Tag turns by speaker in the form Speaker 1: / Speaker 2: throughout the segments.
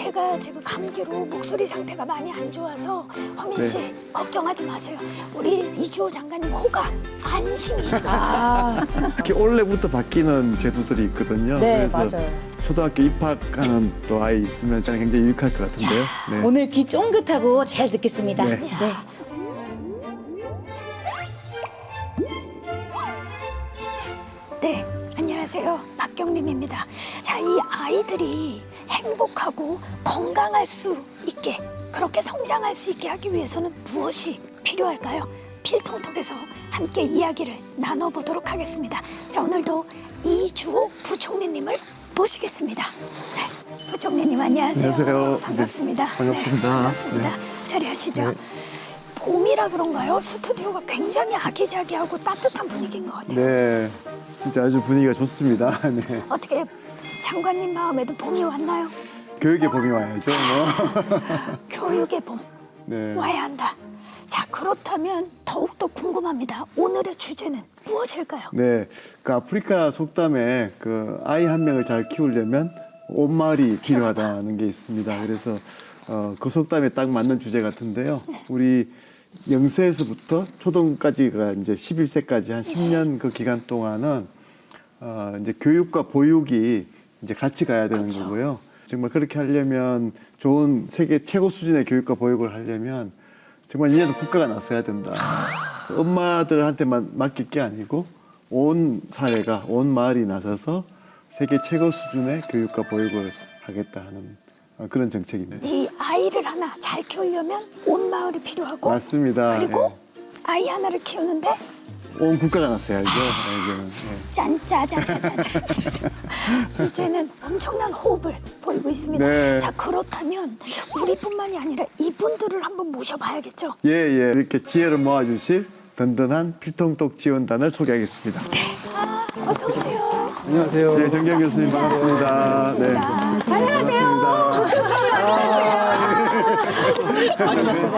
Speaker 1: 제가 지금 감기로 목소리 상태가 많이 안 좋아서 허민 씨 걱정하지 마세요. 우리 이주호 장관님 호가 안심이죠.
Speaker 2: 특히 올해부터 바뀌는 제도들이 있거든요.
Speaker 3: 네,
Speaker 2: 그래서
Speaker 3: 맞아요.
Speaker 2: 초등학교 입학하는 또 아이 있으면 저는 굉장히 유익할 것 같은데요. 네.
Speaker 3: 오늘 귀 쫑긋하고 잘 듣겠습니다.
Speaker 2: 네.
Speaker 1: 네, 안녕하세요. 박경림입니다. 자, 이 아이들이 행복하고 건강할 수 있게, 그렇게 성장할 수 있게 하기 위해서는 무엇이 필요할까요? 필통톡에서 함께 이야기를 나눠보도록 하겠습니다. 자, 오늘도 이주호 부총리님을 모시겠습니다. 네, 부총리님 안녕하세요.
Speaker 2: 안녕하세요.
Speaker 1: 반갑습니다.
Speaker 2: 네, 반갑습니다.
Speaker 1: 네, 반갑습니다. 자리하시죠.
Speaker 2: 네.
Speaker 1: 봄이라 그런가요? 스튜디오가 굉장히 아기자기하고 따뜻한 분위기인 것 같아요.
Speaker 2: 네, 진짜 아주 분위기가 좋습니다. 네.
Speaker 1: 어떻게 장관님 마음에도 봄이 왔나요?
Speaker 2: 교육의 봄이 와야죠. 뭐.
Speaker 1: 교육의 봄
Speaker 2: 네.
Speaker 1: 와야 한다. 자, 그렇다면 더욱더 궁금합니다. 오늘의 주제는 무엇일까요?
Speaker 2: 네, 그 아프리카 속담에 그 아이 한 명을 잘 키우려면 온 마을이 필요하다는 게 있습니다. 그래서 그 속담에 딱 맞는 주제 같은데요. 우리 0세에서부터 초등까지가 이제 11세까지 한 10년 그 기간 동안은 이제 교육과 보육이 이제 같이 가야 되는
Speaker 1: 그쵸.
Speaker 2: 거고요. 정말 그렇게 하려면 좋은 세계 최고 수준의 교육과 보육을 하려면 정말 이제는 국가가 나서야 된다. 엄마들한테만 맡길 게 아니고 온 사회가, 온 마을이 나서서 세계 최고 수준의 교육과 보육을 하겠다 하는 그런 정책입니다.
Speaker 1: 이 아이를 하나 잘 키우려면 온 마을이 필요하고
Speaker 2: 맞습니다.
Speaker 1: 그리고 아이 하나를 키우는데
Speaker 2: 온 국가가 나서야죠. 이제는. 예.
Speaker 1: 짠짜자자자자자 이제는 엄청난 호흡을 보이고 있습니다.
Speaker 2: 네.
Speaker 1: 자, 그렇다면 우리뿐만이 아니라 이분들을 한번 모셔봐야겠죠.
Speaker 2: 예, 예. 이렇게 지혜를 모아주실 든든한 필통톡 지원단을 소개하겠습니다.
Speaker 1: 어서 오세요.
Speaker 4: 안녕하세요.
Speaker 2: 네, 정경 교수님 반갑습니다. 네.
Speaker 1: 안녕하세요.
Speaker 2: 반갑습니다.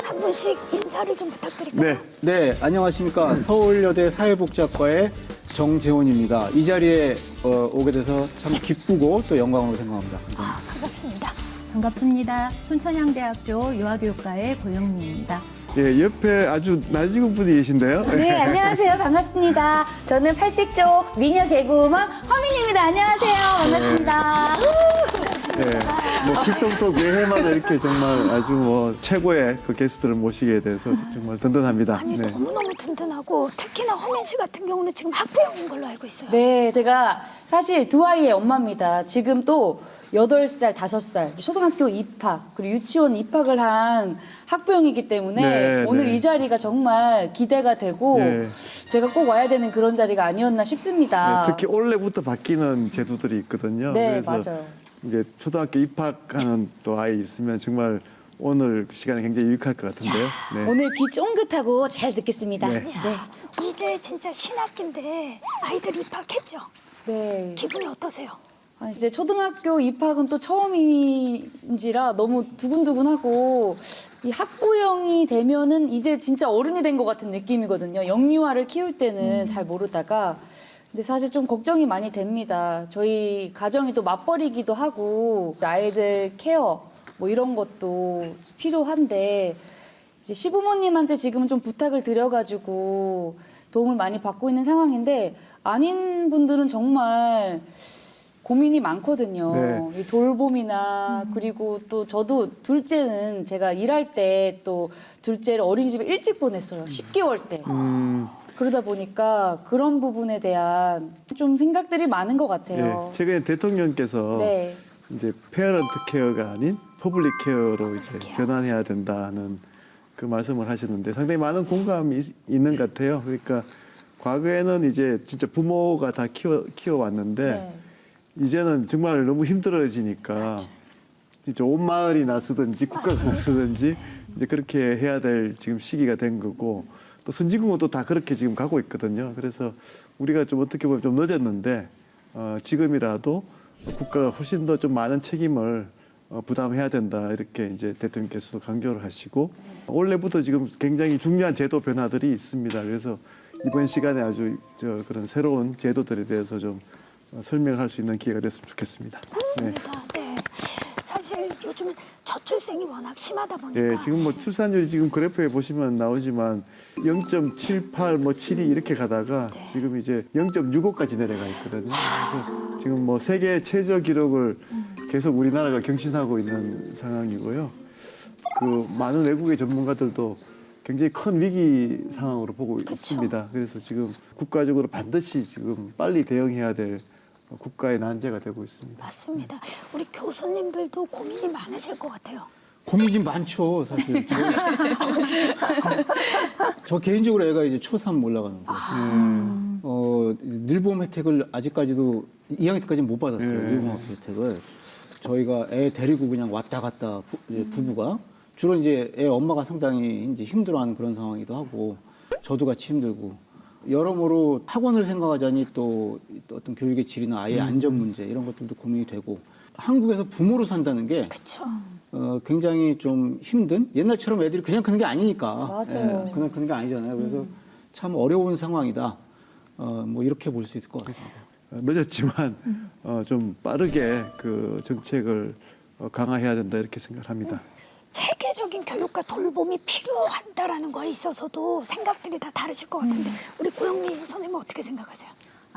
Speaker 1: 한 분씩 인사를 좀 부탁드릴까요?
Speaker 2: 네.
Speaker 4: 네, 안녕하십니까. 서울여대 사회복지학과의 정재훈입니다. 이 자리에 오게 돼서 참 기쁘고 또 영광으로 생각합니다.
Speaker 1: 반갑습니다.
Speaker 5: 반갑습니다. 순천향대학교 유아교육과의 고영미입니다.
Speaker 2: 예, 옆에 아주 낯익은 분이 계신데요.
Speaker 3: 네, 안녕하세요. 반갑습니다. 저는 팔색조 미녀 개그우먼 허민입니다. 안녕하세요. 반갑습니다.
Speaker 2: 네, 뭐 필통톡 매해마다 이렇게 정말 아주 뭐 최고의 그 게스트를 모시게 돼서 정말 든든합니다.
Speaker 1: 아니,
Speaker 2: 네.
Speaker 1: 너무너무 든든하고 특히나 허민 씨 같은 경우는 지금 학부형인 걸로 알고 있어요.
Speaker 3: 네, 제가 사실 두 아이의 엄마입니다. 지금 또 8살, 5살, 초등학교 입학, 그리고 유치원 입학을 한 학부형이기 때문에
Speaker 2: 네,
Speaker 3: 오늘
Speaker 2: 네.
Speaker 3: 이 자리가 정말 기대가 되고
Speaker 2: 네.
Speaker 3: 제가 꼭 와야 되는 그런 자리가 아니었나 싶습니다.
Speaker 2: 네, 특히 올해부터 바뀌는 제도들이 있거든요.
Speaker 3: 네,
Speaker 2: 그래서
Speaker 3: 맞아요.
Speaker 2: 이제 초등학교 입학하는 또 아이 있으면 정말 오늘 시간에 굉장히 유익할 것 같은데요. 네.
Speaker 3: 오늘 귀 쫑긋하고 잘 듣겠습니다.
Speaker 2: 네.
Speaker 1: 이제 진짜 신학기인데 아이들 입학했죠?
Speaker 3: 네.
Speaker 1: 기분이 어떠세요?
Speaker 3: 아, 이제 초등학교 입학은 또 처음인지라 너무 두근두근하고 이 학부형이 되면은 이제 진짜 어른이 된 것 같은 느낌이거든요. 영유아를 키울 때는 잘 모르다가 근데 사실 좀 걱정이 많이 됩니다. 저희 가정이 또 맞벌이기도 하고 아이들 케어 뭐 이런 것도 필요한데 이제 시부모님한테 지금은 좀 부탁을 드려가지고 도움을 많이 받고 있는 상황인데 아닌 분들은 정말 고민이 많거든요.
Speaker 2: 네.
Speaker 3: 이 돌봄이나 그리고 또 저도 둘째는 제가 일할 때 또 둘째를 어린이집에 일찍 보냈어요. 10개월 때. 그러다 보니까 그런 부분에 대한 좀 생각들이 많은 것 같아요.
Speaker 2: 예, 최근에 대통령께서
Speaker 3: 네.
Speaker 2: 이제 페어런트 케어가 아닌 퍼블릭 케어로 이제 전환해야 된다는 그 말씀을 하셨는데 상당히 많은 공감이 있는 것 같아요. 그러니까 과거에는 이제 진짜 부모가 다 키워왔는데
Speaker 3: 네.
Speaker 2: 이제는 정말 너무 힘들어지니까 진짜 온 마을이 나서든지 국가가 나서든지 이제 그렇게 해야 될 지금 시기가 된 거고 또 선진국은 다 그렇게 지금 가고 있거든요. 그래서 우리가 좀 어떻게 보면 좀 늦었는데 지금이라도 국가가 훨씬 더 좀 많은 책임을 부담해야 된다 이렇게 이제 대통령께서 강조를 하시고 올해부터 지금 굉장히 중요한 제도 변화들이 있습니다. 그래서 이번 시간에 아주 그런 새로운 제도들에 대해서 좀 설명할 수 있는 기회가 됐으면 좋겠습니다.
Speaker 1: 맞습니다. 네. 사실 사실 요즘은 저출생이 워낙 심하다 보니까
Speaker 2: 예, 지금 뭐 출산율이 지금 그래프에 보시면 나오지만 0.78, 뭐 72 이렇게 가다가 지금 이제 0.65까지 내려가 있거든요. 그래서 지금 뭐 세계 최저 기록을 계속 우리나라가 경신하고 있는 상황이고요. 그 많은 외국의 전문가들도 굉장히 큰 위기 상황으로 보고 있습니다. 그래서 지금 국가적으로 반드시 지금 빨리 대응해야 될 국가의 난제가 되고 있습니다.
Speaker 1: 맞습니다. 우리 교수님들도 고민이 많으실 것 같아요.
Speaker 4: 고민이 많죠, 사실. 저 개인적으로 애가 이제 초3 올라가는데, 늘보험 혜택을 아직까지도 2학년 때까지는 못 받았어요. 늘보험 혜택을. 저희가 애 데리고 그냥 왔다 갔다 부부가 주로 이제 애 엄마가 상당히 이제 힘들어하는 그런 상황이기도 하고 저도 같이 힘들고 여러모로 학원을 생각하자니 또 어떤 교육의 질이나 아이의 안전 문제 이런 것들도 고민이 되고 한국에서 부모로 산다는 게
Speaker 1: 그렇죠.
Speaker 4: 굉장히 좀 힘든 옛날처럼 애들이 그냥 크는 게 아니니까
Speaker 3: 맞아요.
Speaker 4: 그냥 크는 게 아니잖아요. 그래서 참 어려운 상황이다. 뭐 이렇게 볼 수 있을 것 같아요.
Speaker 2: 늦었지만 좀 빠르게 그 정책을 강화해야 된다 이렇게 생각을 합니다.
Speaker 1: 체계적인 교육과 돌봄이 필요하다라는 거에 있어서도 생각들이 다 다르실 것 같은데 우리 고영미 선생님은 어떻게 생각하세요?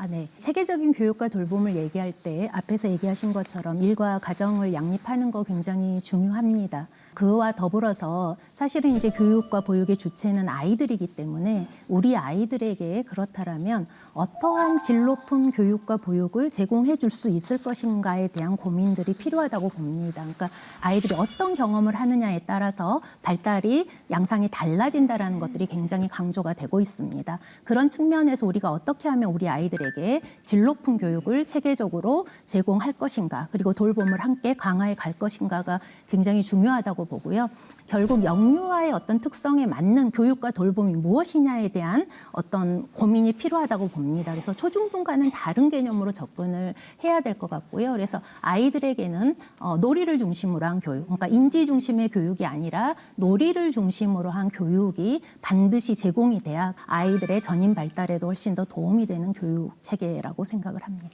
Speaker 5: 네. 세계적인 교육과 돌봄을 얘기할 때 앞에서 얘기하신 것처럼 일과 가정을 양립하는 거 굉장히 중요합니다. 그와 더불어서 사실은 이제 교육과 보육의 주체는 아이들이기 때문에 우리 아이들에게 그렇다라면 어떠한 질 높은 교육과 보육을 제공해 줄 수 있을 것인가에 대한 고민들이 필요하다고 봅니다. 그러니까 아이들이 어떤 경험을 하느냐에 따라서 발달이 양상이 달라진다라는 것들이 굉장히 강조가 되고 있습니다. 그런 측면에서 우리가 어떻게 하면 우리 아이들에게 질 높은 교육을 체계적으로 제공할 것인가 그리고 돌봄을 함께 강화해 갈 것인가가 굉장히 중요하다고 보고요. 결국 영유아의 어떤 특성에 맞는 교육과 돌봄이 무엇이냐에 대한 어떤 고민이 필요하다고 봅니다. 그래서 초중등과는 다른 개념으로 접근을 해야 될 것 같고요. 그래서 아이들에게는 놀이를 중심으로 한 교육, 그러니까 인지 중심의 교육이 아니라 놀이를 중심으로 한 교육이 반드시 제공이 돼야 아이들의 전인 발달에도 훨씬 더 도움이 되는 교육 체계라고 생각을 합니다.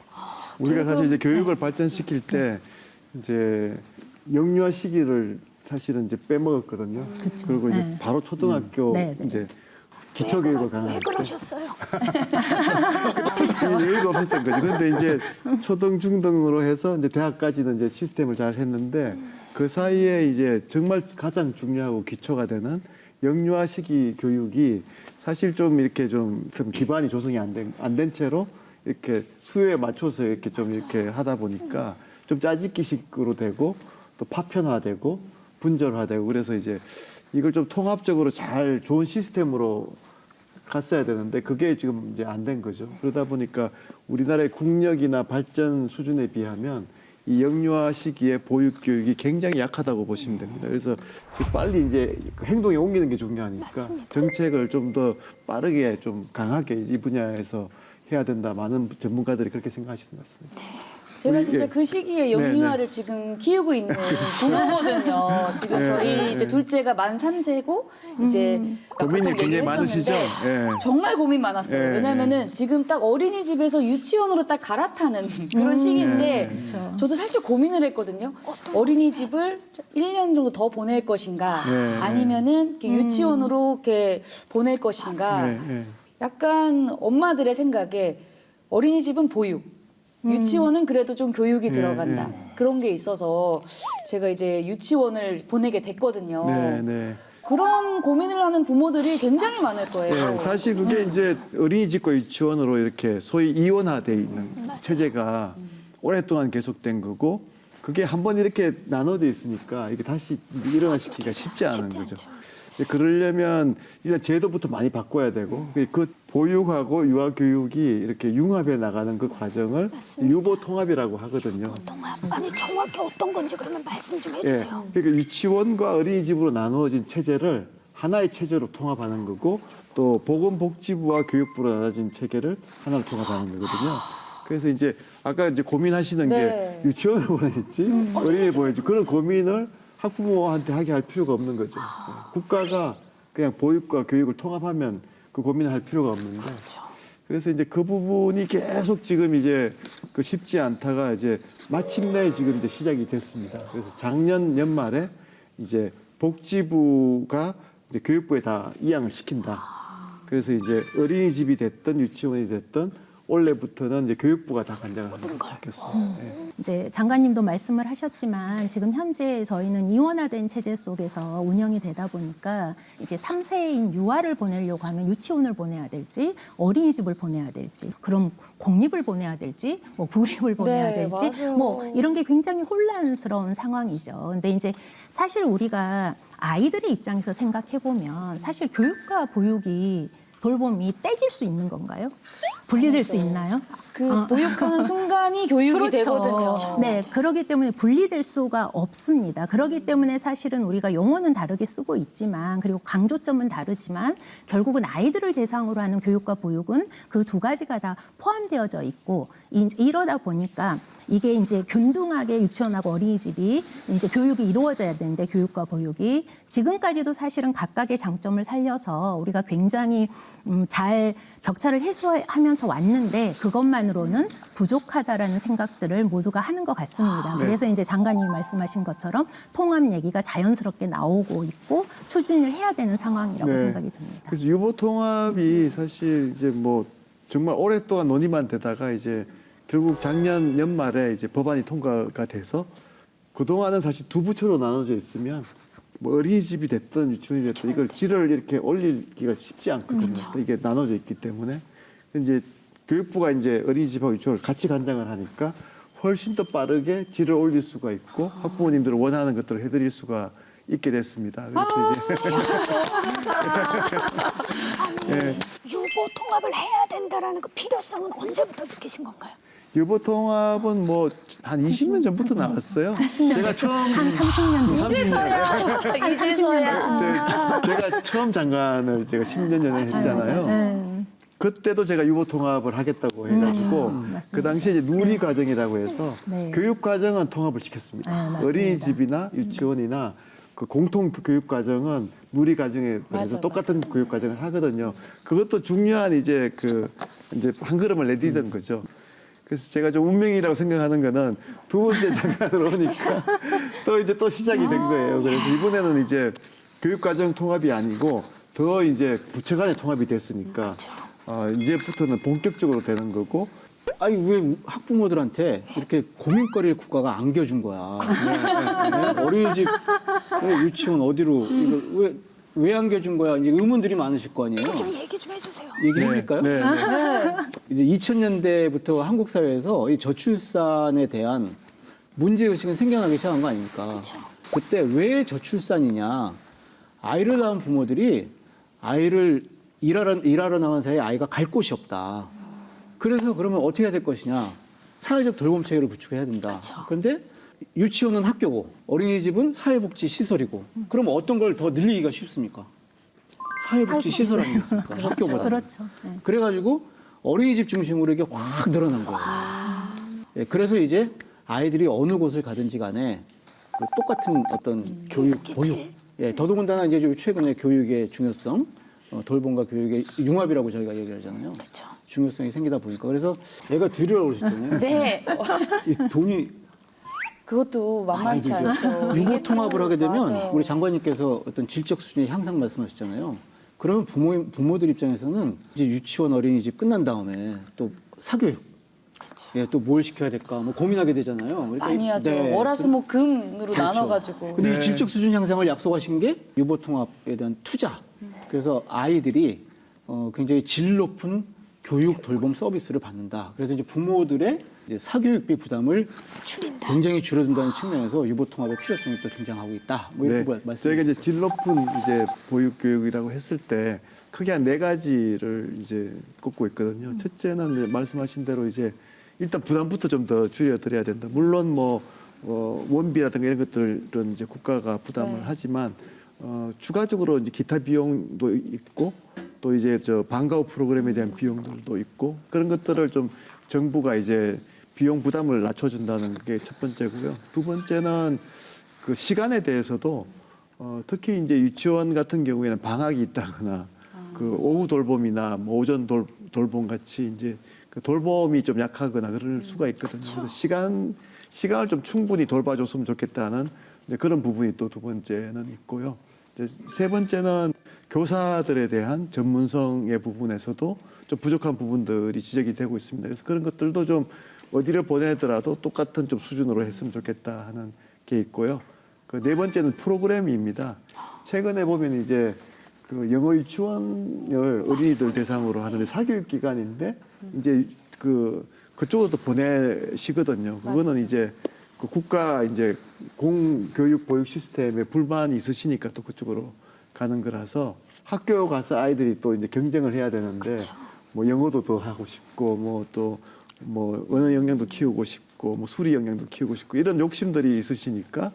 Speaker 2: 우리가 사실 이제 교육을 발전시킬 때 이제 영유아 시기를 사실은 이제 빼먹었거든요. 그리고 이제
Speaker 5: 네.
Speaker 2: 바로 초등학교 이제 기초교육을 강화할
Speaker 1: 왜
Speaker 2: 때
Speaker 1: 그러셨어요?
Speaker 2: 여유가 없었던 거죠. 그런데 이제 초등, 중등으로 해서 이제 대학까지는 이제 시스템을 잘 했는데 그 사이에 이제 정말 가장 중요하고 기초가 되는 영유아 시기 교육이 사실 좀 이렇게 좀 기반이 조성이 안 된 채로 이렇게 수요에 맞춰서 이렇게 좀 이렇게 하다 보니까 좀 짜집기식으로 되고 또 파편화되고 분절화되고 그래서 이제 이걸 좀 통합적으로 잘 좋은 시스템으로 갔어야 되는데 그게 지금 이제 안 된 거죠. 그러다 보니까 우리나라의 국력이나 발전 수준에 비하면 이 영유아 시기의 보육 교육이 굉장히 약하다고 보시면 됩니다. 그래서 지금 빨리 이제 행동에 옮기는 게 중요하니까
Speaker 1: 맞습니다.
Speaker 2: 정책을 좀 더 빠르게 좀 강하게 이 분야에서 해야 된다. 많은 전문가들이 그렇게 생각하시는 것 같습니다.
Speaker 3: 제가
Speaker 2: 우리,
Speaker 3: 진짜
Speaker 2: 예.
Speaker 3: 그 시기에 영유아를 지금 키우고 있는 부모거든요. 지금 저희 이제 둘째가 만 3세고 이제
Speaker 2: 고민이
Speaker 3: 보통
Speaker 2: 굉장히
Speaker 3: 얘기를
Speaker 2: 많으시죠?
Speaker 3: 했었는데
Speaker 2: 예.
Speaker 3: 정말 고민 많았어요.
Speaker 2: 예,
Speaker 3: 왜냐면은 지금 딱 어린이집에서 유치원으로 딱 갈아타는 그런 시기인데 저도 살짝 고민을 했거든요. 어린이집을 1년 정도 더 보낼 것인가
Speaker 2: 예,
Speaker 3: 아니면은 이렇게 유치원으로 이렇게 보낼 것인가
Speaker 2: 예, 예.
Speaker 3: 약간 엄마들의 생각에 어린이집은 보육, 유치원은 그래도 좀 교육이 들어간다. 그런 게 있어서 제가 이제 유치원을 보내게 됐거든요.
Speaker 2: 네, 네.
Speaker 3: 그런 고민을 하는 부모들이 굉장히 많을 거예요.
Speaker 2: 네, 사실 그게 이제 어린이집과 유치원으로 이렇게 소위 이원화돼 있는 체제가 오랫동안 계속된 거고 그게 한번 이렇게 나눠져 있으니까 이게 다시 일어나시키기가 쉽지 않은
Speaker 1: 쉽지
Speaker 2: 거죠.
Speaker 1: 않죠.
Speaker 2: 그러려면 일단 제도부터 많이 바꿔야 되고 그 보육하고 유아 교육이 이렇게 융합해 나가는 그 과정을
Speaker 1: 맞습니다.
Speaker 2: 유보 통합이라고 하거든요.
Speaker 1: 동합. 아니 정확히 어떤 건지 그러면 말씀 좀
Speaker 2: 예,
Speaker 1: 해주세요.
Speaker 2: 그러니까 유치원과 어린이집으로 나누어진 체제를 하나의 체제로 통합하는 거고 또 보건복지부와 교육부로 나눠진 체계를 하나로 통합하는 거거든요. 그래서 이제 아까 이제 고민하시는
Speaker 3: 네.
Speaker 2: 게 유치원을 보낼지 어린이 보낼지 그런 고민을 학부모한테 하게 할 필요가 없는 거죠. 국가가 그냥 보육과 교육을 통합하면 그 고민을 할 필요가 없는데 그래서 이제 그 부분이 계속 지금 이제 그 쉽지 않다가 이제 마침내 지금 이제 시작이 됐습니다. 그래서 작년 연말에 이제 복지부가 이제 교육부에 다 이양을 시킨다. 그래서 이제 어린이집이 됐든 유치원이 됐든 올해부터는 이제 교육부가 다 관장을 하도록 하겠습니다. 네.
Speaker 5: 이제 장관님도 말씀을 하셨지만 지금 현재 저희는 이원화된 체제 속에서 운영이 되다 보니까 이제 3세인 유아를 보내려고 하면 유치원을 보내야 될지 어린이집을 보내야 될지 그럼 공립을 보내야 될지 뭐 구립을 보내야
Speaker 3: 네,
Speaker 5: 될지
Speaker 3: 맞아요.
Speaker 5: 뭐 이런 게 굉장히 혼란스러운 상황이죠. 근데 이제 사실 우리가 아이들의 입장에서 생각해 보면 사실 교육과 보육이 돌봄이 떼질 수 있는 건가요? 분리될 수 있나요?
Speaker 3: 그 보육하는 순간이 교육이 되거든요.
Speaker 5: 네, 그렇기 때문에 분리될 수가 없습니다. 그렇기 때문에 사실은 우리가 용어는 다르게 쓰고 있지만 그리고 강조점은 다르지만 결국은 아이들을 대상으로 하는 교육과 보육은 그 두 가지가 다 포함되어져 있고 이러다 보니까 이게 이제 균등하게 유치원하고 어린이집이 이제 교육이 이루어져야 되는데 교육과 보육이 지금까지도 사실은 각각의 장점을 살려서 우리가 굉장히 잘 격차를 해소하면서 왔는데 그것만으로는 부족하다라는 생각들을 모두가 하는 것 같습니다.
Speaker 2: 네.
Speaker 5: 그래서 이제 장관님이 말씀하신 것처럼 통합 얘기가 자연스럽게 나오고 있고 추진을 해야 되는 상황이라고
Speaker 2: 네.
Speaker 5: 생각이 듭니다.
Speaker 2: 그래서 유보 통합이 사실 이제 뭐 정말 오랫동안 논의만 되다가 이제 결국 작년 연말에 이제 법안이 통과가 돼서 그동안은 사실 두 부처로 나눠져 있으면 뭐 어린이집이 됐든 유치원이 됐든 이걸 질을 이렇게 올리기가 쉽지 않거든요. 또 이게 나눠져 있기 때문에 이제 교육부가 이제 어린이집하고 유치원을 같이 관장을 하니까 훨씬 더 빠르게 질을 올릴 수가 있고 학부모님들 원하는 것들을 해드릴 수가 있게 됐습니다. 그래서 이제
Speaker 1: 유보 통합을 해야 된다라는 그 필요성은 언제부터 느끼신 건가요?
Speaker 2: 유보 통합은 뭐 한 20년 전부터 나왔어요. 제가 처음
Speaker 5: 한 30년 됐어요.
Speaker 3: 이제서야.
Speaker 2: 제가 처음 장관을 제가 10년 전에 했잖아요.
Speaker 5: 네.
Speaker 2: 그때도 제가 유보 통합을 하겠다고 해가지고
Speaker 5: 맞습니다.
Speaker 2: 그 당시에 이제 누리 과정이라고 해서
Speaker 5: 네.
Speaker 2: 교육 과정은 통합을 시켰습니다.
Speaker 5: 네, 맞습니다.
Speaker 2: 어린이집이나 유치원이나 그 공통 교육 과정은 누리 과정에 그래서 똑같은 교육 과정을 하거든요. 그것도 중요한 이제 이제 한 걸음을 내디딘 거죠. 그래서 제가 좀 운명이라고 생각하는 거는 두 번째 장관으로 오니까 또 시작이 된 거예요. 그래서 이번에는 이제 교육 과정 통합이 아니고 더 이제 부처 간의 통합이 됐으니까 이제부터는 본격적으로 되는 거고.
Speaker 4: 아니 왜 학부모들한테 이렇게 고민거리를 국가가 안겨준 거야? 네, 어린이집, 유치원 어디로 이거 왜 안겨준 거야? 이제 의문들이 많으실 거 아니에요?
Speaker 1: 좀 얘기 좀 해주세요.
Speaker 4: 얘기해드릴까요?
Speaker 2: 네, 네.
Speaker 4: 이제 2000년대부터 한국 사회에서 이 저출산에 대한 문제 의식은 생겨나기 시작한 거 아닙니까? 그때 왜 저출산이냐? 아이를 낳은 부모들이 아이를 일하러 나간 사이에 아이가 갈 곳이 없다. 그래서 그러면 어떻게 해야 될 것이냐? 사회적 돌봄 체계를 구축해야 된다. 그런데 유치원은 학교고 어린이집은 사회복지 시설이고 그럼 어떤 걸 더 늘리기가 쉽습니까? 사회복지 시설 아니겠습니까? 학교보다.
Speaker 5: 그렇죠. 네.
Speaker 4: 그래가지고 어린이집 중심으로 이게 확 늘어난 거예요. 예, 그래서 이제 아이들이 어느 곳을 가든지 간에 그 똑같은 어떤 교육, 보육. 예, 더더군다나 이제 최근에 교육의 중요성, 돌봄과 교육의 융합이라고 저희가 얘기를 하잖아요.
Speaker 1: 그렇죠.
Speaker 4: 중요성이 생기다 보니까 그래서 애가 둘이라고 그러셨잖아요.
Speaker 3: 네.
Speaker 4: 이 돈이
Speaker 3: 그것도 만만치
Speaker 4: 아이고,
Speaker 3: 않죠.
Speaker 4: 유보
Speaker 3: 이게
Speaker 4: 통합을
Speaker 3: 또,
Speaker 4: 하게 되면
Speaker 3: 맞아요.
Speaker 4: 우리 장관님께서 어떤 질적 수준의 향상 말씀하셨잖아요. 그러면 부모들 입장에서는 이제 유치원 어린이집 끝난 다음에 또 사교육, 예, 또 뭘 시켜야 될까 뭐 고민하게 되잖아요. 그러니까
Speaker 3: 많이 하죠.
Speaker 4: 네.
Speaker 3: 월화수목금으로
Speaker 4: 그렇죠.
Speaker 3: 나눠가지고.
Speaker 4: 근데 이 질적 수준 향상을 약속하신 게 유보 통합에 대한 투자. 그래서 아이들이 굉장히 질 높은 교육 돌봄 서비스를 받는다. 그래서 이제 부모들의 이제 사교육비 부담을
Speaker 1: 줄인다.
Speaker 4: 굉장히 줄여준다는 측면에서 유보 통합의 필요성이 또 등장하고 있다. 뭐 이렇게 말씀.
Speaker 2: 저희가 이제 질 높은 이제 보육 교육이라고 했을 때 크게 한 4가지를 이제 꼽고 있거든요. 첫째는 이제 말씀하신 대로 이제 일단 부담부터 좀 더 줄여드려야 된다. 물론 뭐 원비라든가 이런 것들은 이제 국가가 부담을 하지만 추가적으로 이제 기타 비용도 있고 또 이제 방과후 프로그램에 대한 비용들도 있고 그런 것들을 좀 정부가 이제 비용 부담을 낮춰준다는 게 첫 번째고요. 두 번째는 그 시간에 대해서도 특히 이제 유치원 같은 경우에는 방학이 있다거나 그 오후 돌봄이나 뭐 오전 돌봄 같이 이제 그 돌봄이 좀 약하거나 그럴 수가 있거든요. 그래서 시간을 좀 충분히 돌봐줬으면 좋겠다는 이제 그런 부분이 또 두 번째는 있고요. 이제 세 번째는 교사들에 대한 전문성의 부분에서도 좀 부족한 부분들이 지적이 되고 있습니다. 그래서 그런 것들도 좀 어디를 보내더라도 똑같은 좀 수준으로 했으면 좋겠다 하는 게 있고요. 그 네 번째는 프로그램입니다. 최근에 보면 이제 그 영어 유치원을 어린이들 대상으로 하는데 사교육 기관인데 이제 그쪽으로도 보내시거든요. 그거는 이제 그 국가 이제 공교육 보육 시스템에 불만이 있으시니까 또 그쪽으로 가는 거라서 학교 가서 아이들이 또 이제 경쟁을 해야 되는데 뭐 영어도 더 하고 싶고 뭐 또 뭐 언어 역량도 키우고 싶고 뭐 수리 역량도 키우고 싶고 이런 욕심들이 있으시니까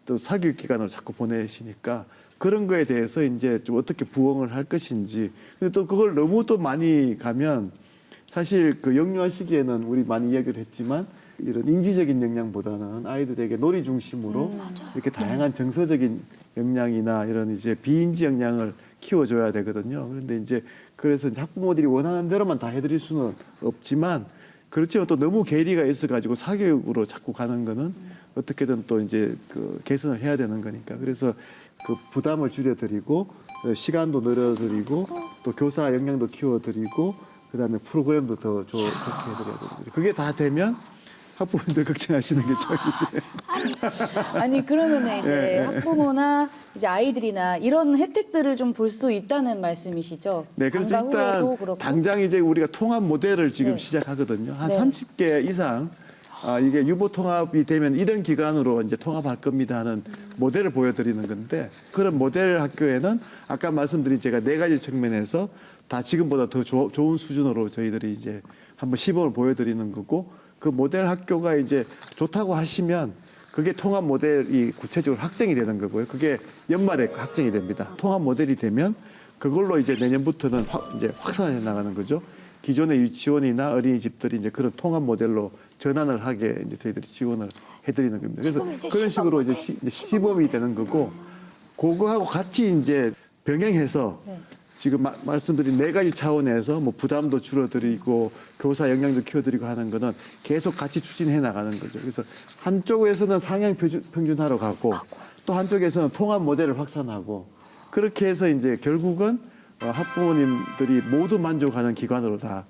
Speaker 2: 또 사교육 기관으로 자꾸 보내시니까 그런 거에 대해서 이제 좀 어떻게 부응을 할 것인지. 근데 또 그걸 너무 또 많이 가면 사실 그 영유아 시기에는 우리 많이 이야기를 했지만 이런 인지적인 역량보다는 아이들에게 놀이 중심으로 이렇게 다양한 정서적인 역량이나 이런 이제 비인지 역량을 키워줘야 되거든요. 그런데 이제 그래서 이제 학부모들이 원하는 대로만 다 해드릴 수는 없지만 그렇지만 또 너무 괴리가 있어가지고 사교육으로 자꾸 가는 거는 어떻게든 또 이제 그 개선을 해야 되는 거니까. 그래서 그 부담을 줄여드리고 시간도 늘려드리고 또 교사 역량도 키워드리고 그다음에 프로그램도 더 좋게 해드려야 됩니다. 그게 다 되면 학부모님들 걱정하시는 게 저이지.
Speaker 3: 아니 그러면 이제 학부모나 이제 아이들이나 이런 혜택들을 좀 볼 수 있다는 말씀이시죠?
Speaker 2: 네, 그래서
Speaker 3: 방과
Speaker 2: 일단
Speaker 3: 후에도 그렇고.
Speaker 2: 당장 이제 우리가 통합 모델을 지금
Speaker 3: 네.
Speaker 2: 시작하거든요. 한
Speaker 3: 네.
Speaker 2: 30개 이상 이게 유보 통합이 되면 이런 기관으로 이제 통합할 겁니다 하는 모델을 보여드리는 건데 그런 모델 학교에는 아까 말씀드린 제가 4가지 측면에서 다 지금보다 더 좋은 수준으로 저희들이 이제 한번 시범을 보여드리는 거고 그 모델 학교가 이제 좋다고 하시면 그게 통합 모델이 구체적으로 확정이 되는 거고요. 그게 연말에 확정이 됩니다. 통합 모델이 되면 그걸로 이제 내년부터는 이제 확산해 나가는 거죠. 기존의 유치원이나 어린이집들이 이제 그런 통합 모델로 전환을 하게 이제 저희들이 지원을 해드리는 겁니다. 그래서
Speaker 1: 지금 이제
Speaker 2: 그런 식으로
Speaker 1: 시범
Speaker 2: 이제
Speaker 1: 모델,
Speaker 2: 시범이 되는 거고 그거하고 같이 이제 병행해서
Speaker 3: 네.
Speaker 2: 지금 말씀드린 4가지 차원에서 뭐 부담도 줄어들이고 교사 역량도 키워드리고 하는 거는 계속 같이 추진해 나가는 거죠. 그래서 한쪽에서는 상향 평준화로 가고 또 한쪽에서는 통합 모델을 확산하고 그렇게 해서 이제 결국은 학부모님들이 모두 만족하는 기관으로 다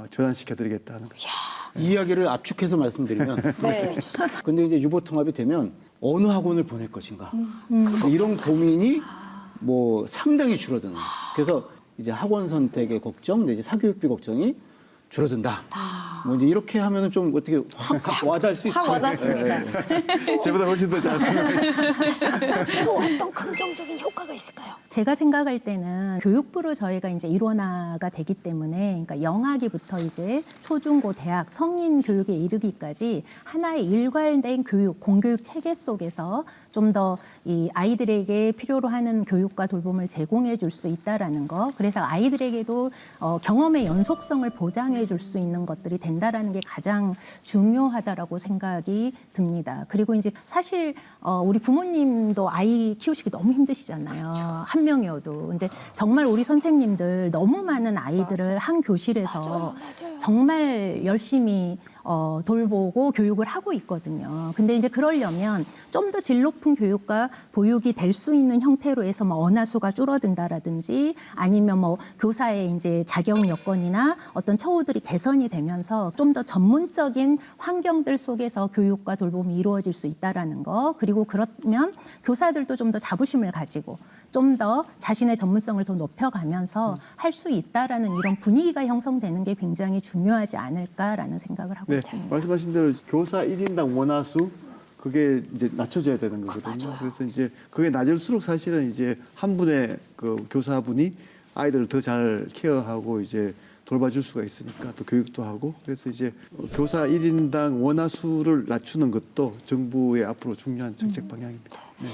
Speaker 2: 전환시켜드리겠다는 거죠.
Speaker 4: 이 이야기를 압축해서 말씀드리면
Speaker 1: 말씀해 주시죠.
Speaker 4: 근데 이제 유보 통합이 되면 어느 학원을 보낼 것인가 이런 고민이 뭐 상당히 줄어드는 거예요. 그래서 이제 학원 선택의 걱정, 이제 사교육비 걱정이 줄어든다. 뭐 이제 이렇게 하면은 좀 어떻게 확 와닿을 수 있어요.
Speaker 3: 확 와닿습니다.
Speaker 2: 저보다 훨씬 더 잘 생각해요.
Speaker 1: 또 어떤 긍정적인 효과가 있을까요?
Speaker 5: 제가 생각할 때는 교육부로 저희가 이제 일원화가 되기 때문에 그러니까 영아기부터 이제 초중고 대학 성인 교육에 이르기까지 하나의 일관된 교육 공교육 체계 속에서 좀 더 이 아이들에게 필요로 하는 교육과 돌봄을 제공해 줄 수 있다라는 거. 그래서 아이들에게도 경험의 연속성을 보장해 줄 수 있는 것들이 된다라는 게 가장 중요하다라고 생각이 듭니다. 그리고 이제 사실 우리 부모님도 아이 키우시기 너무 힘드시잖아요. 한 명이어도. 근데 정말 우리 선생님들 너무 많은 아이들을 한 교실에서
Speaker 1: 맞아요.
Speaker 5: 정말 열심히 돌보고 교육을 하고 있거든요. 근데 이제 그러려면 좀 더 질 높은 교육과 보육이 될 수 있는 형태로 해서 뭐 언어수가 줄어든다라든지 아니면 뭐 교사의 이제 자격 여건이나 어떤 처우들이 개선이 되면서 좀 더 전문적인 환경들 속에서 교육과 돌봄이 이루어질 수 있다라는 거. 그리고 그러면 교사들도 좀 더 자부심을 가지고 좀 더 자신의 전문성을 더 높여가면서 할 수 있다라는 이런 분위기가 형성되는 게 굉장히 중요하지 않을까라는 생각을 하고
Speaker 2: 네,
Speaker 5: 있습니다.
Speaker 2: 말씀하신 대로 교사 1인당 원화수 그게 이제 낮춰져야 되는 거거든요. 그래서 이제 그게 낮을수록 사실은 이제 한 분의 그 교사분이 아이들을 더 잘 케어하고 이제 돌봐줄 수가 있으니까 또 교육도 하고 그래서 이제 교사 1인당 원화수를 낮추는 것도 정부의 앞으로 중요한 정책 방향입니다. 네.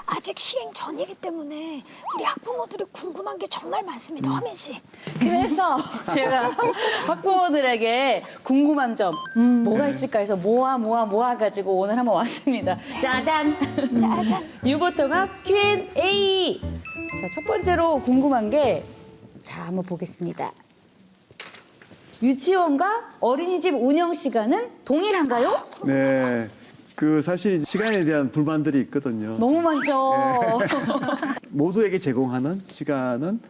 Speaker 1: 아직 시행 전이기 때문에 우리 학부모들이 궁금한 게 정말 많습니다. 화면 씨.
Speaker 3: 그래서 제가 학부모들에게 궁금한 점 뭐가 있을까 해서 모아 가지고 오늘 한번 왔습니다. 짜잔!
Speaker 1: 짜잔.
Speaker 3: 유보통합 Q&A. 자, 첫 번째로 궁금한 게 자, 한번 보겠습니다. 유치원과 어린이집 운영 시간은 동일한가요?
Speaker 2: 네. 그 사실 시간에 대한 불만들이 있거든요.
Speaker 3: 너무 많죠.
Speaker 2: 모두에게 제공하는 시간은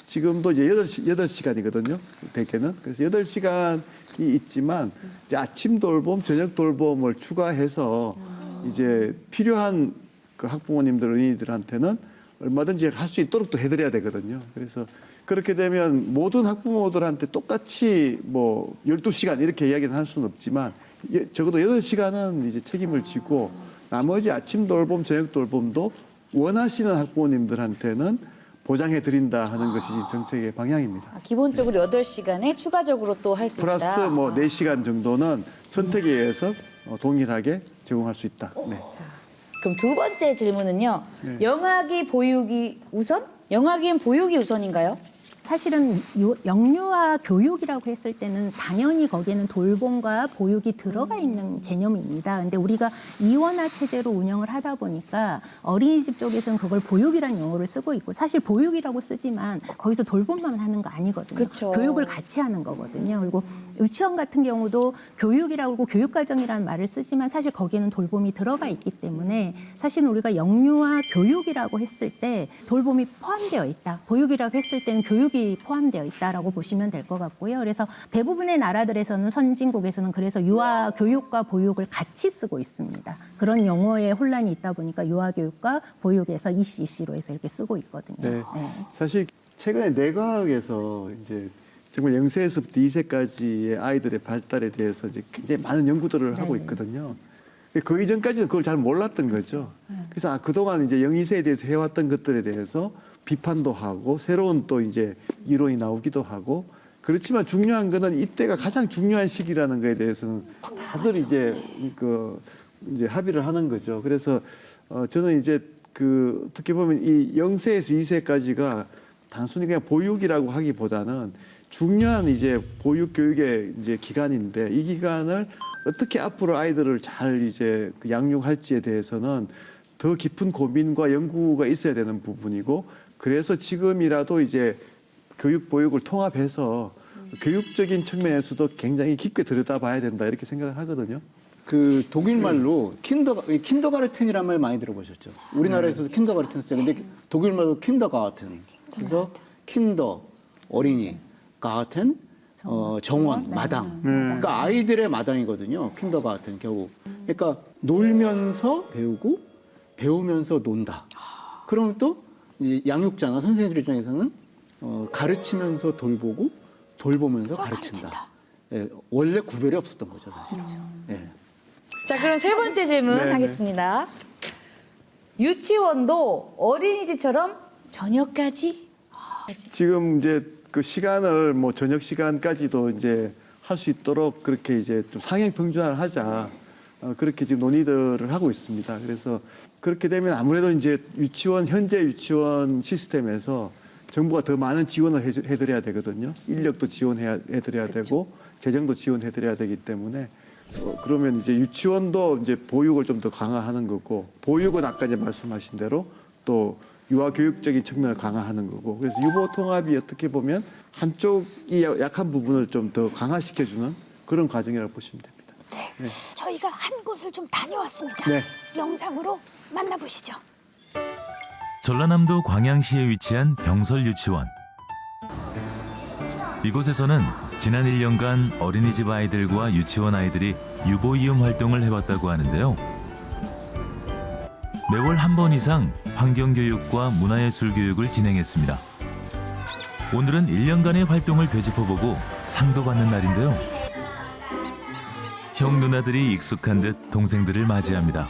Speaker 2: 지금도 이제 8시간이거든요. 대개는. 그래서 8시간이 있지만 이제 아침 돌봄, 저녁 돌봄을 추가해서 이제 필요한 그 학부모님들, 어린이들한테는 얼마든지 할 수 있도록 또 해드려야 되거든요. 그래서 그렇게 되면 모든 학부모들한테 똑같이 뭐 12시간 이렇게 이야기는 할 수는 없지만 적어도 8시간은 이제 책임을 지고 나머지 아침 돌봄, 저녁 돌봄도 원하시는 학부모님들한테는 보장해 드린다 하는 것이 지금 정책의 방향입니다.
Speaker 3: 기본적으로 8시간에 추가적으로 또 할 수 있다.
Speaker 2: 플러스 뭐 4시간 정도는 선택에 의해서 동일하게 제공할 수 있다. 네.
Speaker 3: 그럼 두 번째 질문은요.
Speaker 2: 네.
Speaker 3: 영아기 보육이 우선? 영아기엔 보육이 우선인가요?
Speaker 5: 사실은 영유아 교육이라고 했을 때는 당연히 거기에는 돌봄과 보육이 들어가 있는 개념입니다. 근데 우리가 이원화 체제로 운영을 하다 보니까 어린이집 쪽에서는 그걸 보육이라는 용어를 쓰고 있고 사실 보육이라고 쓰지만 거기서 돌봄만 하는 거 아니거든요.
Speaker 3: 그쵸.
Speaker 5: 교육을 같이 하는 거거든요. 그리고 유치원 같은 경우도 교육이라고 하고 교육과정이라는 말을 쓰지만 사실 거기에는 돌봄이 들어가 있기 때문에 사실 우리가 영유아 교육이라고 했을 때 돌봄이 포함되어 있다. 보육이라고 했을 때는 교육이 포함되어 있다라고 보시면 될 것 같고요. 그래서 대부분의 나라들에서는 선진국에서는 그래서 유아 교육과 보육을 같이 쓰고 있습니다. 그런 용어에 혼란이 있다 보니까 유아 교육과 보육에서 ECC로 해서 이렇게 쓰고 있거든요.
Speaker 2: 네.
Speaker 5: 네.
Speaker 2: 사실 최근에 뇌과학에서 이제 정말 0세에서부터 2세까지의 아이들의 발달에 대해서 이제 굉장히 많은 연구들을 하고 있거든요. 그 이전까지는 그걸 잘 몰랐던 거죠. 그래서 그동안 이제 0, 2세에 대해서 해왔던 것들에 대해서 비판도 하고 새로운 또 이제 이론이 나오기도 하고 그렇지만 중요한 거는 이때가 가장 중요한 시기라는 거에 대해서는 다들 이제 이제 합의를 하는 거죠. 그래서 저는 이제 어떻게 보면 이 0세에서 2세까지가 단순히 그냥 보육이라고 하기보다는 중요한 이제 보육 교육의 이제 기간인데 이 기간을 어떻게 앞으로 아이들을 잘 이제 양육할지에 대해서는 더 깊은 고민과 연구가 있어야 되는 부분이고 그래서 지금이라도 이제 교육 보육을 통합해서 교육적인 측면에서도 굉장히 깊게 들여다봐야 된다 이렇게 생각을 하거든요.
Speaker 4: 그 독일 말로 킨더가르텐이라는 말 많이 들어보셨죠? 우리나라에서도 킨더가르텐 쓰죠. 근데 독일 말로 킨더가르텐. 그래서 킨더 어린이, 가르텐 정원, 마당. 그러니까 아이들의 마당이거든요. 킨더가르텐 결국. 그러니까 놀면서 배우고 배우면서 논다. 그러면 또 이제 양육자나 선생님들 입장에서는 가르치면서 돌보고 돌보면서 가르친다. 예, 원래 구별이 없었던 거죠, 사실은. 예.
Speaker 3: 자, 그럼 세 번째 질문
Speaker 2: 네네.
Speaker 3: 하겠습니다. 유치원도 어린이집처럼 저녁까지?
Speaker 2: 지금 이제 그 시간을 뭐 저녁 시간까지도 이제 할 수 있도록 그렇게 이제 좀 상향 평준화를 하자. 그렇게 지금 논의들을 하고 있습니다. 그래서 그렇게 되면 아무래도 이제 현재 유치원 시스템에서 정부가 더 많은 지원을 해드려야 되거든요. 인력도 지원해드려야 되고 재정도 지원해드려야 되기 때문에 그러면 이제 유치원도 이제 보육을 좀 더 강화하는 거고 보육은 아까 이제 말씀하신 대로 또 유아 교육적인 측면을 강화하는 거고 그래서 유보 통합이 어떻게 보면 한쪽이 약한 부분을 좀 더 강화시켜주는 그런 과정이라고 보시면 됩니다.
Speaker 1: 네. 저희가 한 곳을 좀 다녀왔습니다.
Speaker 2: 네.
Speaker 1: 영상으로 만나보시죠.
Speaker 6: 전라남도 광양시에 위치한 병설 유치원. 이곳에서는 지난 1년간 어린이집 아이들과 유치원 아이들이 유보이음 활동을 해왔다고 하는데요. 매월 한 번 이상 환경교육과 문화예술 교육을 진행했습니다. 오늘은 1년간의 활동을 되짚어보고 상도 받는 날인데요. 형 누나들이 익숙한 듯 동생들을 맞이합니다.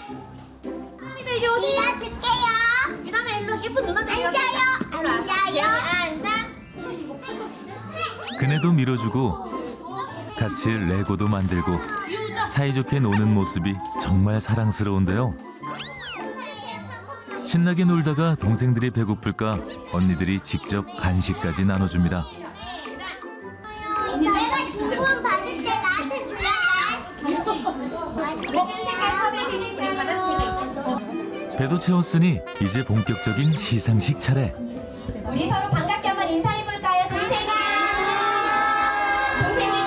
Speaker 7: 이리 오세요. 줄게요. 유나마 일로 예쁜 누나 앉아요. 앉아요. 앉아.
Speaker 6: 그네도 밀어주고 같이 레고도 만들고 사이좋게 노는 모습이 정말 사랑스러운데요. 신나게 놀다가 동생들이 배고플까 언니들이 직접 간식까지 나눠줍니다.
Speaker 7: 내가 주문 받을 때 나한테 줘야 돼.
Speaker 6: 배도 채웠으니 이제 본격적인 시상식 차례.
Speaker 7: 우리 서로 반갑게 한번 인사해볼까요, 동생아? 동생이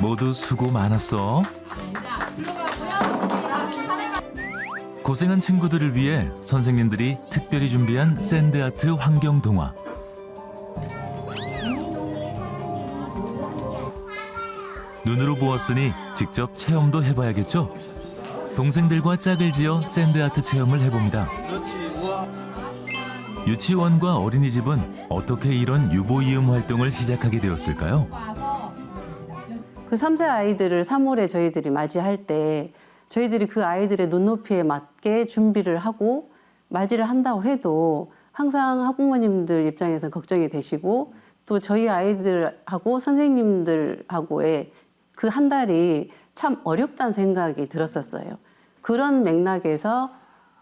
Speaker 6: 모두 수고 많았어. 고생한 친구들을 위해 선생님들이 특별히 준비한 샌드아트 환경 동화. 눈으로 보았으니 직접 체험도 해봐야겠죠? 동생들과 짝을 지어 샌드아트 체험을 해봅니다. 유치원과 어린이집은 어떻게 이런 유보이음 활동을 시작하게 되었을까요?
Speaker 8: 그 3세 아이들을 3월에 저희들이 맞이할 때 저희들이 그 아이들의 눈높이에 맞게 준비를 하고 맞이를 한다고 해도 항상 학부모님들 입장에서 걱정이 되시고 또 저희 아이들하고 선생님들하고의 그 한 달이 참 어렵다는 생각이 들었었어요. 그런 맥락에서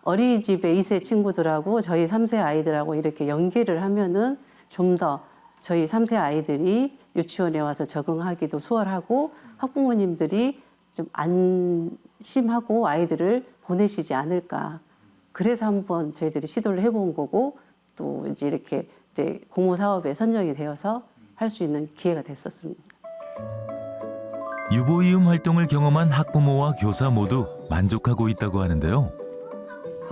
Speaker 8: 어린이집의 2세 친구들하고 저희 3세 아이들하고 이렇게 연계를 하면은 좀 더 저희 3세 아이들이 유치원에 와서 적응하기도 수월하고 학부모님들이 좀 안심하고 아이들을 보내시지 않을까. 그래서 한번 저희들이 시도를 해본 거고 또 이제 이렇게 이제 공모 사업에 선정이 되어서 할 수 있는 기회가 됐었습니다.
Speaker 6: 유보이음 활동을 경험한 학부모와 교사 모두 만족하고 있다고 하는데요.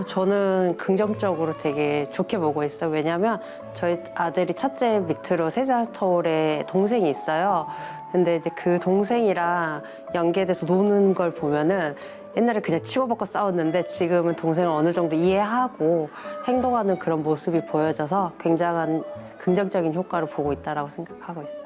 Speaker 9: 저는 긍정적으로 되게 좋게 보고 있어요. 왜냐하면 저희 아들이 첫째 밑으로 3살 터울에 동생이 있어요. 근데 이제 그 동생이랑 연계돼서 노는 걸 보면은 옛날에 그냥 치고받고 싸웠는데 지금은 동생을 어느 정도 이해하고 행동하는 그런 모습이 보여져서 굉장한 긍정적인 효과를 보고 있다라고 생각하고 있어요.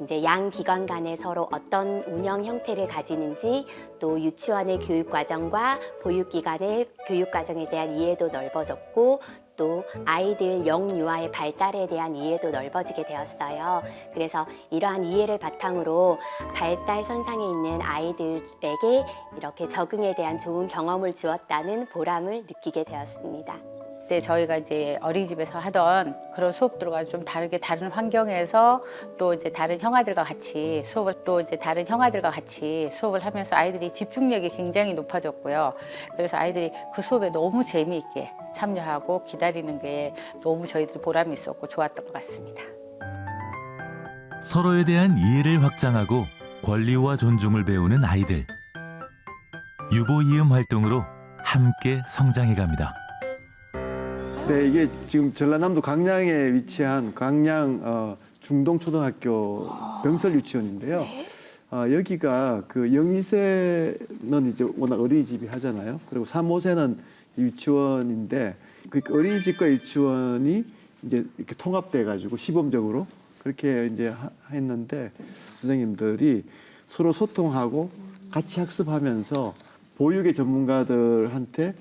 Speaker 10: 이제 양 기관 간에 서로 어떤 운영 형태를 가지는지 또 유치원의 교육 과정과 보육 기관의 교육 과정에 대한 이해도 넓어졌고 또 아이들 영유아의 발달에 대한 이해도 넓어지게 되었어요. 그래서 이러한 이해를 바탕으로 발달 선상에 있는 아이들에게 이렇게 적응에 대한 좋은 경험을 주었다는 보람을 느끼게 되었습니다.
Speaker 11: 때 저희가 이제 어린이집에서 하던 그런 수업들과 좀 다르게 다른 환경에서 또 이제 다른 형아들과 같이 수업을 하면서 아이들이 집중력이 굉장히 높아졌고요. 그래서 아이들이 그 수업에 너무 재미있게 참여하고 기다리는 게 너무 저희들이 보람이 있었고 좋았던 것 같습니다.
Speaker 6: 서로에 대한 이해를 확장하고 권리와 존중을 배우는 아이들. 유보이음 활동으로 함께 성장해 갑니다.
Speaker 2: 네, 이게 지금 전라남도 광양에 위치한 광양 중동초등학교 병설 유치원인데요. 여기가 그 0~2세는 이제 워낙 어린이집이 하잖아요. 그리고 3, 5세는 유치원인데 그 어린이집과 유치원이 이제 이렇게 통합돼 가지고 시범적으로 그렇게 이제 했는데 선생님들이 서로 소통하고 같이 학습하면서 보육의 전문가들한테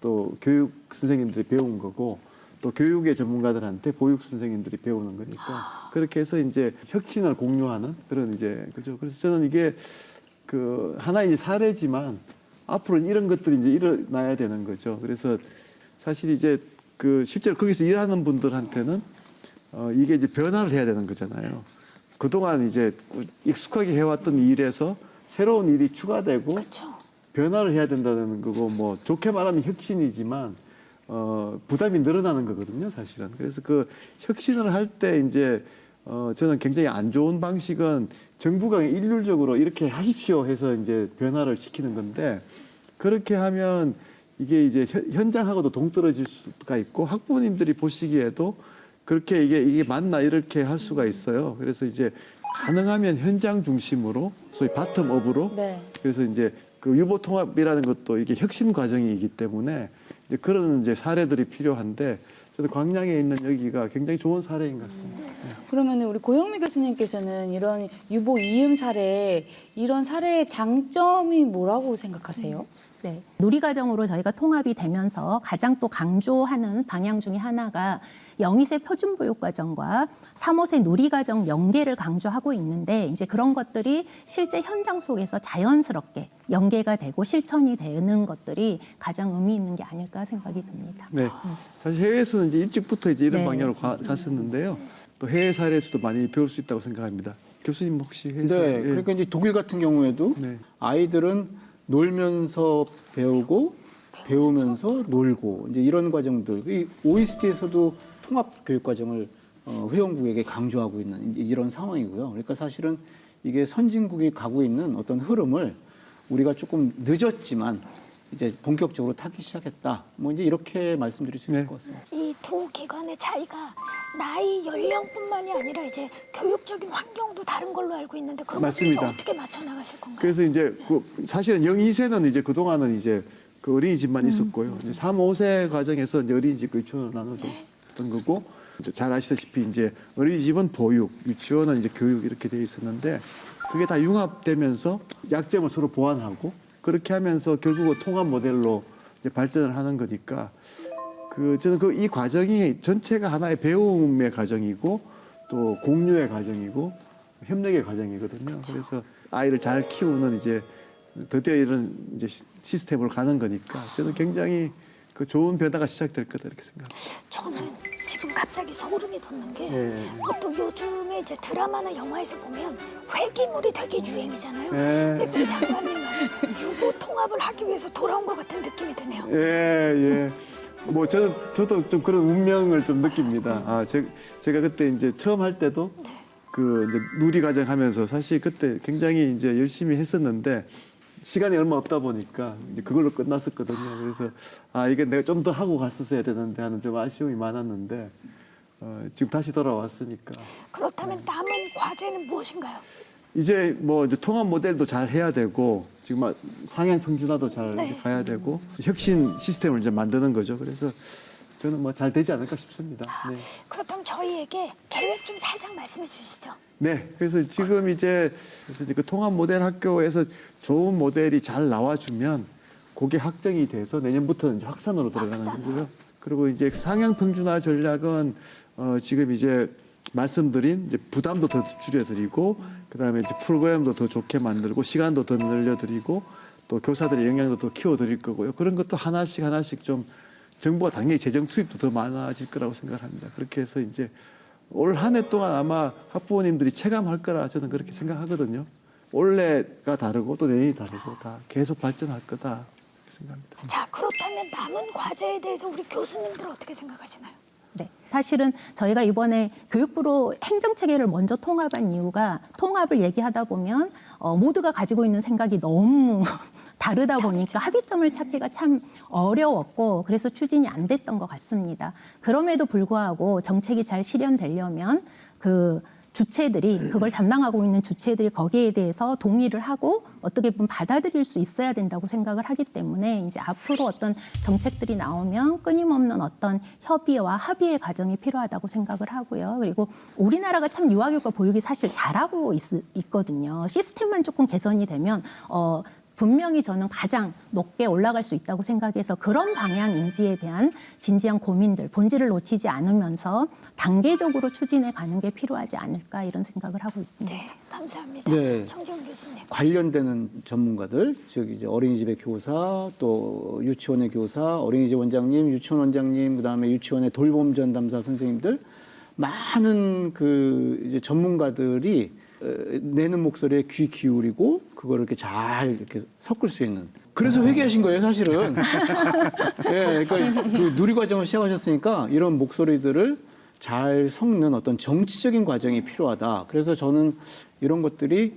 Speaker 2: 또 교육 선생님들이 배운 거고 또 교육의 전문가들한테 보육 선생님들이 배우는 거니까 그렇게 해서 이제 혁신을 공유하는 그런 이제 그죠. 그래서 저는 이게 그 하나의 사례지만 앞으로 이런 것들이 이제 일어나야 되는 거죠. 그래서 사실 이제 그 실제로 거기서 일하는 분들한테는 이게 이제 변화를 해야 되는 거잖아요. 그동안 이제 익숙하게 해왔던 일에서 새로운 일이 추가되고
Speaker 1: 그렇죠.
Speaker 2: 변화를 해야 된다는 거고 뭐 좋게 말하면 혁신이지만 부담이 늘어나는 거거든요, 사실은. 그래서 그 혁신을 할 때 이제 저는 굉장히 안 좋은 방식은 정부가 일률적으로 이렇게 하십시오 해서 이제 변화를 시키는 건데 그렇게 하면 이게 이제 현장하고도 동떨어질 수가 있고 학부모님들이 보시기에도 그렇게 이게 맞나 이렇게 할 수가 있어요. 그래서 이제 가능하면 현장 중심으로 소위 바텀업으로
Speaker 3: 네.
Speaker 2: 그래서 이제 그 유보 통합이라는 것도 이게 혁신 과정이기 때문에 이제 그런 이제 사례들이 필요한데 저도 광양에 있는 여기가 굉장히 좋은 사례인 것 같습니다.
Speaker 3: 그러면 우리 고영미 교수님께서는 이런 유보 이음 사례, 이런 사례의 장점이 뭐라고 생각하세요?
Speaker 5: 네. 놀이과정으로 저희가 통합이 되면서 가장 또 강조하는 방향 중에 하나가 0~2세 표준보육과정과 3, 5세 놀이과정 연계를 강조하고 있는데 이제 그런 것들이 실제 현장 속에서 자연스럽게 연계가 되고 실천이 되는 것들이 가장 의미 있는 게 아닐까 생각이 듭니다.
Speaker 2: 네. 사실 해외에서는 이제 일찍부터 이제 이런
Speaker 5: 네.
Speaker 2: 방향으로 갔었는데요. 또 해외 사례에서도 많이 배울 수 있다고 생각합니다. 교수님 혹시 해외 사례?
Speaker 4: 네, 그러니까 이제 독일 같은 경우에도
Speaker 2: 네.
Speaker 4: 아이들은 놀면서 배우고 배우면서 놀고 이제 이런 과정들. 이 OECD에서도 통합 교육 과정을 회원국에게 강조하고 있는 이런 상황이고요. 그러니까 사실은 이게 선진국이 가고 있는 어떤 흐름을 우리가 조금 늦었지만 이제 본격적으로 타기 시작했다. 뭐 이제 이렇게 말씀드릴 수 있을 것 같습니다.
Speaker 1: 이 두 기관의 차이가 나이 연령뿐만이 아니라 이제 교육적인 환경도 다른 걸로 알고 있는데 그런 것들 이제
Speaker 2: 맞습니다.
Speaker 1: 어떻게 맞춰 나가실 건가요?
Speaker 2: 그래서 이제 사실은 0, 2세는 이제 그동안은 이제 그 어린이집만 있었고요. 이제 3, 5세 과정에서 이제 어린이집과 유치원을 나눠줬던 거고, 이제 잘 아시다시피 이제 어린이집은 보육, 유치원은 이제 교육 이렇게 돼 있었는데 그게 다 융합되면서 약점을 서로 보완하고 그렇게 하면서 결국은 통합 모델로 이제 발전을 하는 거니까 저는 이 과정이 전체가 하나의 배움의 과정이고 또 공유의 과정이고 협력의 과정이거든요. 그래서 아이를 잘 키우는 이제 드디어 이런 이제 시스템으로 가는 거니까 저는 굉장히 그 좋은 변화가 시작될 거다 이렇게 생각합니다.
Speaker 1: 저는 지금 갑자기 소름이 돋는 게
Speaker 2: 예.
Speaker 1: 보통 요즘에 이제 드라마나 영화에서 보면 회기물이 되게 유행이잖아요.
Speaker 2: 예.
Speaker 1: 근데 우리 장관님은 유보 통합을 하기 위해서 돌아온 것 같은 느낌이 드네요.
Speaker 2: 예, 예. 뭐 저도 좀 그런 운명을 좀 느낍니다. 제가 그때 이제 처음 할 때도 그 이제 누리 과정 하면서 사실 그때 굉장히 이제 열심히 했었는데 시간이 얼마 없다 보니까 이제 그걸로 끝났었거든요. 그래서 이게 내가 좀 더 하고 갔었어야 되는데 하는 좀 아쉬움이 많았는데 지금 다시 돌아왔으니까
Speaker 1: 그렇다면 남은 과제는 무엇인가요?
Speaker 2: 이제 뭐 이제 통합 모델도 잘 해야 되고 지금 상향 평준화도 잘
Speaker 1: 네.
Speaker 2: 가야 되고 혁신 시스템을 이제 만드는 거죠. 그래서 저는 뭐 잘 되지 않을까 싶습니다. 네.
Speaker 1: 그렇다면 저희에게 계획 좀 살짝 말씀해 주시죠.
Speaker 2: 네, 그래서 지금 이제 그 통합 모델 학교에서 좋은 모델이 잘 나와주면 그게 확정이 돼서 내년부터는 이제 확산으로 들어가는 거고요. 그리고 이제 상향 평준화 전략은 지금 이제 말씀드린 이제 부담도 더 줄여드리고 그다음에 이제 프로그램도 더 좋게 만들고 시간도 더 늘려드리고 또 교사들의 역량도 더 키워드릴 거고요. 그런 것도 하나씩 좀 정부가 당연히 재정 투입도 더 많아질 거라고 생각합니다. 그렇게 해서 이제 올 한 해 동안 아마 학부모님들이 체감할 거라 저는 그렇게 생각하거든요. 올해가 다르고 또 내년이 다르고 다 계속 발전할 거다 이렇게 생각합니다.
Speaker 1: 자, 그렇다면 남은 과제에 대해서 우리 교수님들 어떻게 생각하시나요?
Speaker 5: 네. 사실은 저희가 이번에 교육부로 행정체계를 먼저 통합한 이유가 통합을 얘기하다 보면 모두가 가지고 있는 생각이 너무 다르다 보니까 합의점을 찾기가 참 어려웠고 그래서 추진이 안 됐던 것 같습니다. 그럼에도 불구하고 정책이 잘 실현되려면 그 주체들이 그걸 담당하고 있는 주체들이 거기에 대해서 동의를 하고 어떻게 보면 받아들일 수 있어야 된다고 생각을 하기 때문에 이제 앞으로 어떤 정책들이 나오면 끊임없는 어떤 협의와 합의의 과정이 필요하다고 생각을 하고요. 그리고 우리나라가 참 유아교육과 보육이 사실 잘하고 있거든요. 시스템만 조금 개선이 되면 분명히 저는 가장 높게 올라갈 수 있다고 생각해서 그런 방향 인지에 대한 진지한 고민들, 본질을 놓치지 않으면서 단계적으로 추진해 가는 게 필요하지 않을까 이런 생각을 하고 있습니다.
Speaker 1: 네, 감사합니다.
Speaker 4: 네.
Speaker 1: 정지훈 교수님.
Speaker 4: 관련되는 전문가들, 즉 이제 어린이집의 교사, 또 유치원의 교사, 어린이집 원장님, 유치원 원장님, 그다음에 유치원의 돌봄 전담사 선생님들 많은 그 이제 전문가들이 내는 목소리에 귀 기울이고 그거를 이렇게 잘 이렇게 섞을 수 있는. 그래서 회개하신 거예요, 사실은. 예, 그러니까 그 누리 과정을 시작하셨으니까 이런 목소리들을 잘 섞는 어떤 정치적인 과정이 필요하다. 그래서 저는 이런 것들이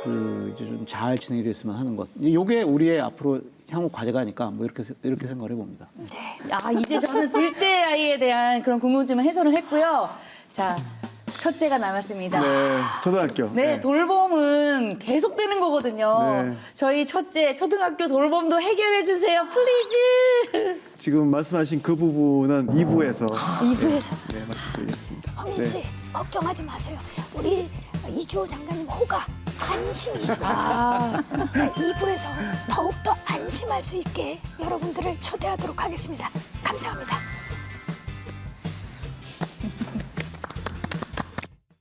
Speaker 4: 그 이제 좀 잘 진행이 됐으면 하는 것. 이게 우리의 앞으로 향후 과제가니까 뭐 이렇게 생각을 해봅니다.
Speaker 3: 이제 저는 둘째 아이에 대한 그런 궁금증을 해소를 했고요. 자, 첫째가 남았습니다.
Speaker 2: 네, 초등학교.
Speaker 3: 네, 돌봄은 계속되는 거거든요.
Speaker 2: 네.
Speaker 3: 저희 첫째 초등학교 돌봄도 해결해 주세요, 플리즈.
Speaker 2: 지금 말씀하신 그 부분은 2부에서
Speaker 3: 2부에서.
Speaker 2: 네, 말씀드리겠습니다.
Speaker 1: 허민 씨, 걱정하지 마세요. 우리 이주호 장관님 호가 안심 이주호. 자, 2부에서 더욱더 안심할 수 있게 여러분들을 초대하도록 하겠습니다. 감사합니다.